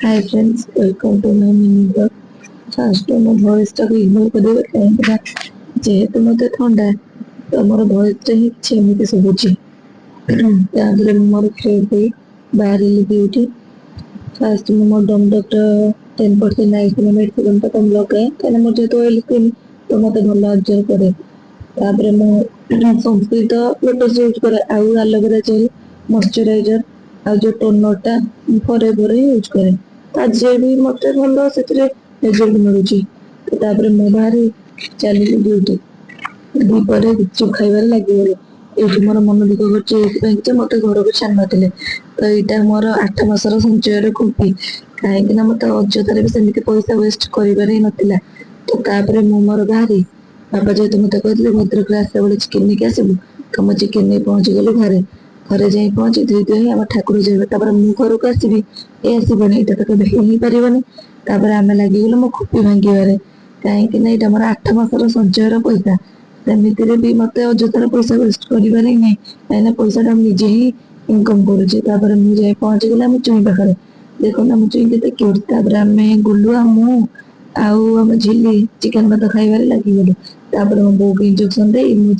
Hi friends, welcome to my mini blog. First ମୋ voice ଟାକୁ ignore କରିଦେବେ କାହିଁକି ନା ଯେହେତୁ ମୋତେ ଥଣ୍ଡା ତ ମୋର ଭଏସ୍ ଟା ହିଁ କିଛି ଏମିତି ଶୁଭୁଛି। ତାପରେ ମୁଁ ମୋର ଫ୍ରେଶ୍ ହେଇ ବାହାରିଲି ଡ୍ୟୁଟି। ଫାଷ୍ଟ ମୁଁ ମୋ ଡକ୍ଟର 10% ଆଇସିନ ମେଡିସିନ ତ କମ୍ ଲଗାଏ କାହିଁକିନା ମୋର ଯେହେତୁ ଅଏଲ ସ୍କିନ୍ ତ ମୋତେ ଭଲ ଆବଜର୍ବ କରେ। ତାପରେ ମୁଁ ସନସ୍କ୍ରିନ୍ ତ ଲୋଟସ୍ ୟୁଜ୍ କରେ, ଆଉ ଆଲୋଭେରା ଜେଲ୍, ମଶ୍ଚରାଇଜର ଆଉ ଯୋଉ ଟୋନରଟା ପରେ ପରେ ୟୁଜ୍ କରେ। ତା ଯେ ବି ମତେ ଭଲ ସେଥିରେ ରେଜଲ୍ଟ ମିଳୁଛି। ତାପରେ ମୁଁ ବାହାରି ଚାଲିଲି ଡ୍ୟୁଟି। ଦ୍ୱିପହରେ ଗୁପଚୁପ ଖାଇବାରେ ଲାଗିଗଲି। ଏଇଠି ମୋର ମନ ଦୁଃଖ କରୁଛି ଏଇଥିପାଇଁ ଯେ ମତେ ଘରକୁ ଛାଡି ନଥିଲେ। ତ ଏଇଟା ମୋର 8 ମାସର ସଞ୍ଚୟର ଖୁଣ୍ଟି। କାହିଁକି ନା ମତେ ଅଯଥାରେ ବି ସେମିତି ପଇସା ୱେଷ୍ଟ କରିବାର ହିଁ ନଥିଲା। ତ ତାପରେ ମୁଁ ମୋର ବାହାରି ବାପା ଯେହେତୁ ମତେ କହିଥିଲେ ଭଦ୍ରକରେ ଆସିଲା ବେଳେ ଚିକେନ ନେଇକି ଆସିବୁ, ତ ମୁଁ ଚିକେନ ନେଇ ପହଞ୍ଚିଗଲି ଘରେ। ଘରେ ଯାଇ ପହଞ୍ଚି ଧୋଇ ଧୋଇ ଆମ ଠାକୁର ଯିବେ, ତାପରେ ମୁଁ ଘରକୁ ଆସିବି ଏ ଆସିବନି, ଏଇଟା ତ କେବେ ହେଇ ହିଁ ପାରିବନି। ତାପରେ ଆମେ ଲାଗିଗଲୁ ମୋ ଖୁପି ଭାଙ୍ଗିବାରେ, କାହିଁକି ନା ଏଇଟା ମୋର 8 ମାସର ସଞ୍ଚୟର ପଇସା। ସେମିତିରେ ବି ମତେ ଅଯଥାରେ ପଇସା ୱେଷ୍ଟ କରିବାର ହିଁ ନାହିଁ, କାହିଁକିନା ପଇସାଟା ମୁଁ ନିଜେ ହିଁ ଇନକମ କରୁଛି। ତାପରେ ମୁଁ ଯାଇ ପହଞ୍ଚିଗଲି ଆମ ଚୁଇଁ ପାଖରେ। ଦେଖନ୍ତୁ ଆମ ଚୁଇଁ କେତେ କ୍ୟୁଟ। ତାପରେ ଆମେ ଗୁଲୁ ଆଉ ମୁଁ ଆଉ ଆମ ଝିଲି ଚିକେନ ଭାତ ଖାଇବାରେ ଲାଗିଗଲୁ। ତାପରେ ମୋ ବୋଉକୁ ଇଞ୍ଜେକ୍ସନ ଦେଇ ମୁଁ